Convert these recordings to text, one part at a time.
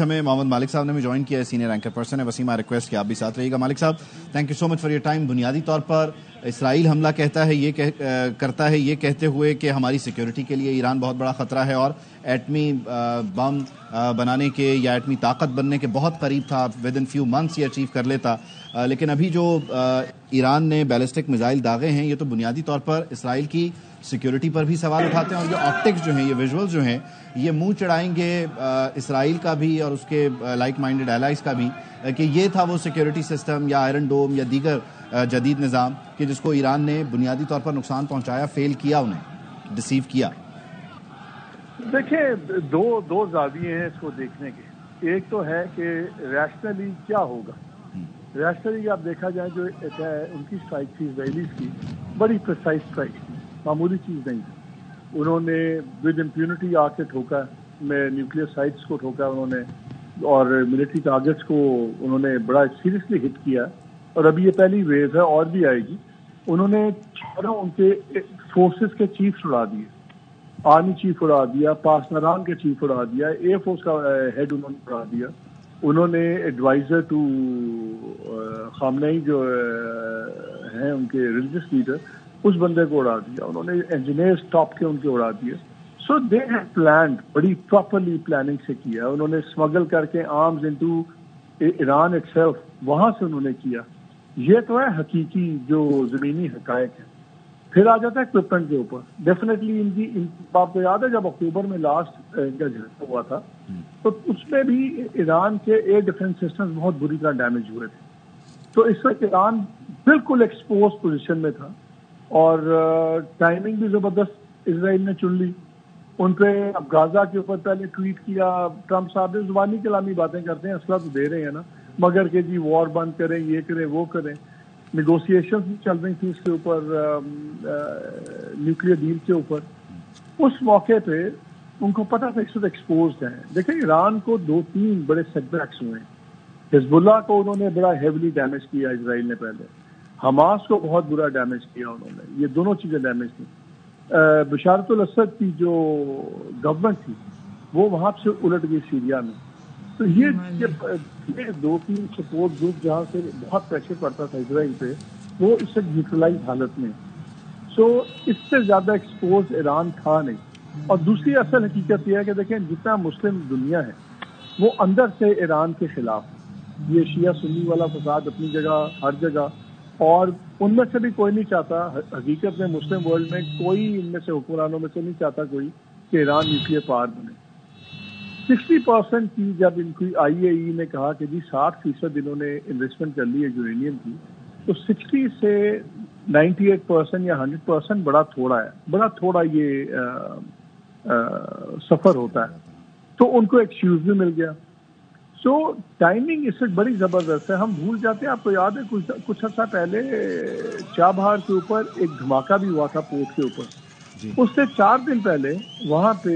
हमें मोहम्मद मालिक साहब ने भी ज्वाइन किया है, सीनियर एंकर पर्सन है। वसीम, आई रिक्वेस्ट कि आप भी साथ रहिएगा। मालिक साहब, thank you so much for your time. बुनियादी तौर पर इसराइल हमला करता है ये कहते हुए कि हमारी सिक्योरिटी के लिए ईरान बहुत बड़ा खतरा है और एटमी बम बनाने के या एटमी ताकत बनने के बहुत करीब था, विद इन फ्यू मंथ्स ये अचीव कर लेता। लेकिन अभी जो ईरान ने बैलिस्टिक मिसाइल दागे हैं, ये तो बुनियादी तौर पर इसराइल की सिक्योरिटी पर भी सवाल उठाते हैं और ये ऑप्टिक्स जो हैं, ये विजुअल्स जो हैं, ये मुंह चढ़ाएंगे इसराइल का भी और उसके लाइक माइंडेड एलाइज का भी कि ये था वो सिक्योरिटी सिस्टम या आयरन डोम या दीगर जदीद निज़ाम कि जिसको ईरान ने बुनियादी तौर पर नुकसान पहुंचाया, फेल किया, उन्हें डिसीव किया। देखिए, दो जाविये हैं इसको देखने के। एक तो है कि रैशनली क्या होगा। रैशनली आप देखा जाए जो उनकी स्ट्राइक थी इजराइलीज की, बड़ी प्रिसाइज स्ट्राइक थी, मामूली चीज़ नहीं थी। उन्होंने विद इम्प्यूनिटी आके ठोका, में न्यूक्लियर साइट्स को ठोका उन्होंने, और मिलिट्री टारगेट्स को उन्होंने बड़ा सीरियसली हिट किया। और अभी ये पहली वेव है और भी आएगी। उन्होंने चारों उनके फोर्सेस के चीफ्स उड़ा दिए, आर्मी चीफ उड़ा दिया, पासनारान के चीफ उड़ा दिया, एयरफोर्स का हेड उन्होंने उड़ा दिया। उन्होंने एडवाइजर टू खामनेई जो हैं उनके रिलीजियस लीडर, उस बंदे को उड़ा दिया। उन्होंने इंजीनियर्स टॉप के उनके उड़ा दिए। सो दे हैव प्लान्ड, बड़ी प्रॉपरली प्लानिंग से किया। उन्होंने स्मगल करके आर्म्स इनटू ईरान इटसेल्फ, वहां से उन्होंने किया। ये तो है हकीकी जो जमीनी हकायक है। फिर आ जाता है इक्विपमेंट के ऊपर। डेफिनेटली आपको याद है जब अक्टूबर में लास्ट इनका झड़प हुआ था, तो उसमें भी ईरान के एयर डिफेंस सिस्टम्स बहुत बुरी तरह डैमेज हुए थे। तो इस वक्त ईरान बिल्कुल एक्सपोज पोजीशन में था और टाइमिंग भी जबरदस्त इजराइल ने चुन ली। उन पे अब गाजा के ऊपर पहले ट्वीट किया ट्रंप साहब ने, जुबानी कलामी बातें करते हैं, असला तो दे रहे हैं ना, मगर के जी वॉर बंद करें, ये करें, वो करें। निगोशिएशंस भी चल रही थी इसके ऊपर, न्यूक्लियर डील के ऊपर। उस मौके पे उनको पता था इस वक्त एक्सपोज्ड है। देखिए, ईरान को 2-3 बड़े सेटबैक्स हुए। हिजबुल्लाह को उन्होंने बड़ा हेवली डैमेज किया इजराइल ने पहले, हमास को बहुत बुरा डैमेज किया उन्होंने, ये दोनों चीजें डैमेज थी। बशारतुल असद की जो गवर्नमेंट थी वो वहां से उलट गई सीरिया में। तो ये 2-3 सपोर्ट ग्रुप जहां से बहुत प्रेशर पड़ता था इजराइल पे, वो इससे न्यूट्रलाइज हालत में। सो इससे ज्यादा एक्सपोज ईरान था नहीं। और दूसरी असल हकीकत यह है कि देखें, जितना मुस्लिम दुनिया है वो अंदर से ईरान के खिलाफ। ये शिया सुन्नी वाला फसाद अपनी जगह, हर जगह, और उनमें से भी कोई नहीं चाहता, हकीकत में मुस्लिम वर्ल्ड में कोई इनमें से हुक्मरानों में से नहीं चाहता कोई कि ईरान न्यूक्लियर पावर बने। 60% की जब इनकी IAEA ने कहा कि जी 60% इन्होंने इन्वेस्टमेंट कर ली है यूरेनियम की, तो 60 से 98% या 100% बड़ा थोड़ा है, बड़ा थोड़ा ये सफर होता है। तो उनको एक्सक्यूज भी मिल गया। सो टाइमिंग इससे बड़ी जबरदस्त है। हम भूल जाते हैं, आपको याद है कुछ अर्सा पहले चाबहार के ऊपर एक धमाका भी हुआ था पोर्ट के ऊपर। उससे 4 दिन पहले वहां पे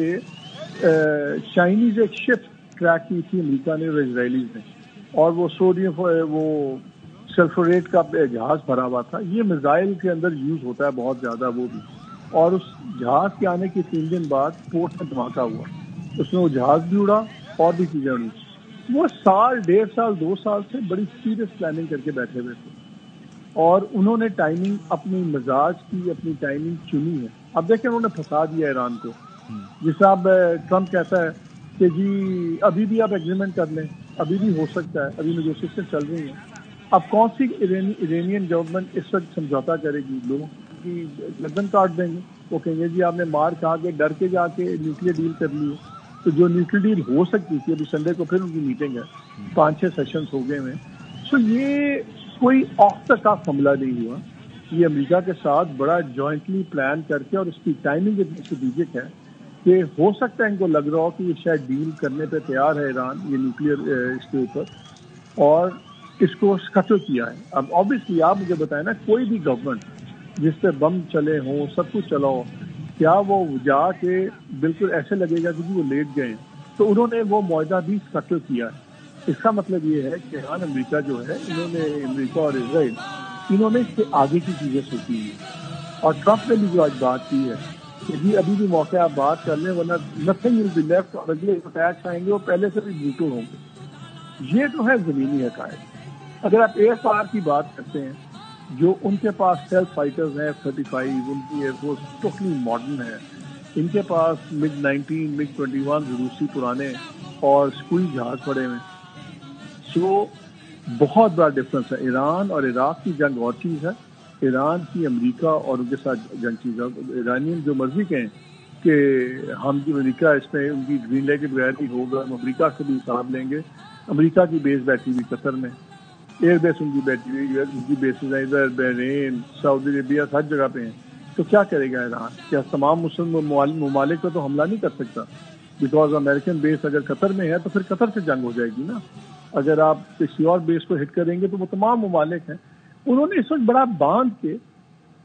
चाइनीज एक शिप ट्रैक की थी अमेरिका ने और इजरायलीज ने, और वो सोडियम वो सल्फोरेट का जहाज भरा हुआ था। ये मिसाइल के अंदर यूज होता है बहुत ज्यादा वो भी। और उस जहाज के आने के 3 दिन बाद पोर्ट में धमाका हुआ, उसमें वो जहाज भी उड़ा और भी चीजें उड़ी। वो साल, 1.5 साल, 2 साल से बड़ी सीरियस प्लानिंग करके बैठे हुए थे और उन्होंने टाइमिंग अपनी मिजाज की, अपनी टाइमिंग चुनी है। अब देखें, उन्होंने फंसा दिया ईरान को। जिस अब ट्रंप कहता है कि जी अभी भी आप एग्रीमेंट कर लें, अभी भी हो सकता है, अभी नेगोशिएशन चल रही है। अब कौन सी इरानियन गवर्नमेंट इस वक्त समझौता करेगी? लोगों की गर्दन काट देंगे। वो कहेंगे जी आपने मार खा के, डर के जाके न्यूक्लियर डील कर ली है। तो जो न्यूक्लियर डील हो सकती थी, अभी संडे को फिर उनकी मीटिंग है, 5-6 सेशंस हो गए हैं। सो ये कोई ऑफ द कफ हमला नहीं हुआ, ये अमेरिका के साथ बड़ा जॉइंटली प्लान करके, और इसकी टाइमिंग इतनी स्ट्रेटेजिक है कि हो सकता है इनको लग रहा हो कि ये शायद डील करने पे तैयार है ईरान, ये न्यूक्लियर इसके ऊपर, और इसको स्कटल किया है। अब ऑब्वियसली आप मुझे बताएं ना, कोई भी गवर्नमेंट जिस पे बम चले हों, सब कुछ चला हो, क्या वो जाके बिल्कुल ऐसे लगेगा कि वो लेट गए? तो उन्होंने वो मुआहदा भी स्कटल किया है। इसका मतलब ये है कि ईरान अमेरिका जो है, इन्होंने, अमेरिका और इजराइल, इन्होंने इससे आगे की चीजें सोची है। और ट्रंप ने भी जो आज बात की है کہ جی ابھی بھی موقع آپ بات کر لیں ورنہ نتھنگ ول بی لیفٹ، اور اگلے اٹیکس آئیں گے وہ پہلے سے بھی بروٹل ہوں گے. یہ تو ہے زمینی حقائق. اگر آپ ایئر پاور کی بات کرتے ہیں، جو ان کے پاس سیلف فائٹرز ہیں F-35، ان کی ایئر فورس ٹوٹلی ماڈرن ہے. ان کے پاس MiG-19 MiG-21 روسی پرانے اور سکوئی جہاز پڑے ہوئے. سو بہت بڑا ڈفرنس ہے. ایران اور عراق کی جنگ اور چیز ہے، ایران کی امریکہ اور ان کے ساتھ جنگ چیز ہے. ایرانین جو مرضی کہیں کہ ہم جو امریکہ اس میں ان کی گرین لائٹ کے بغیر نہیں ہوگا، ہم امریکہ سے بھی حساب لیں گے. امریکہ کی بیس بیٹھی ہوئی قطر میں، ایئر بیس ان کی بیٹھی ہوئی، ان کی بیسز ہیں ادھر بحرین، سعودی عربیہ، ہر جگہ پہ ہیں. تو کیا کرے گا ایران؟ کیا تمام مسلم ممالک پہ تو حملہ نہیں کر سکتا؟ بیکاز امریکن بیس اگر قطر میں ہے تو پھر قطر سے جنگ ہو جائے گی نا. اگر آپ کسی اور بیس کو ہٹ کریں گے تو وہ تمام ممالک ہیں. انہوں نے اس وقت بڑا باندھ کے،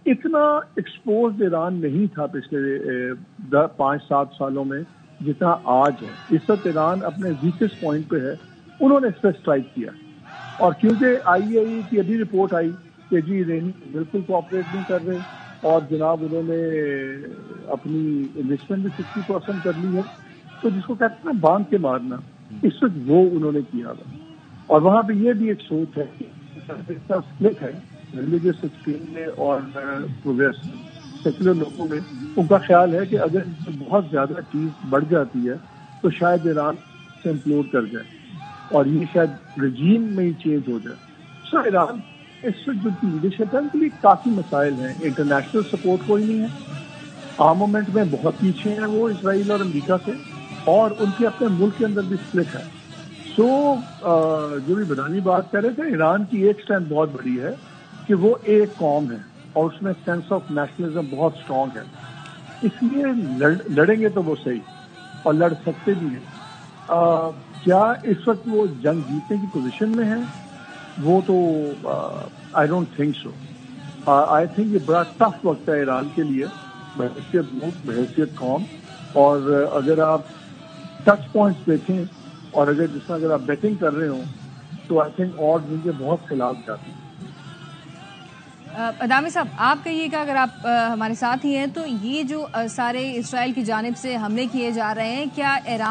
اتنا ایکسپوزڈ ایران نہیں تھا پچھلے 5-7 سالوں میں جتنا آج ہے. اس وقت ایران اپنے ویکسٹ پوائنٹ پہ ہے. انہوں نے اس پہ اسٹرائک کیا، اور کیونکہ IAEA کی ابھی رپورٹ آئی کہ جی ایرانی بالکل کوآپریٹ نہیں کر رہے، اور جناب انہوں نے اپنی انویسٹمنٹ بھی 60% کر لی ہے. تو جس کو کہتے ہیں نا باندھ کے مارنا، اس وقت وہ انہوں نے کیا تھا. اور وہاں پہ یہ بھی ایک سوچ ہے کہ سپلٹ ہے ریلیجیس ایکسٹریم میں اور پروگریس سیکولر لوگوں میں. ان کا خیال ہے کہ اگر بہت زیادہ چیز بڑھ جاتی ہے تو شاید ایران سے امپلوڈ کر جائے، اور یہ شاید رجیم میں ہی چینج ہو جائے. سو ایران اس وقت جو لیڈرشپ ہے ان کے لیے کافی مسائل ہیں. انٹرنیشنل سپورٹ کوئی نہیں ہے، آرمومنٹ میں بہت پیچھے ہیں وہ اسرائیل اور امریکہ سے، اور ان کے اپنے ملک کے اندر بھی سپلٹ ہے. سو جو بھی بدانی بات کر رہے تھے، ایران کی ایک اسٹرینتھ بہت بڑی ہے کہ وہ ایک قوم ہے اور اس میں سینس آف نیشنلزم بہت اسٹرانگ ہے. اس لیے لڑیں گے تو وہ صحیح، اور لڑ سکتے بھی ہیں. کیا اس وقت وہ جنگ جیتنے کی پوزیشن میں ہے؟ وہ تو I don't think so. I think یہ بڑا ٹف وقت ہے ایران کے لیے بحیثیت ملک، بحیثیت قوم. اور اگر آپ ٹچ پوائنٹس دیکھیں، اور اگر جس میں اگر آپ بیٹنگ کر رہے ہوں تو آئی تھنک آڈز ان کے بہت خلاف جاتے ہیں. ادامی صاحب، آپ کہیے گا، اگر آپ ہمارے ساتھ ہی ہیں، تو یہ جو سارے اسرائیل کی جانب سے حملے کیے جا رہے ہیں، کیا ایران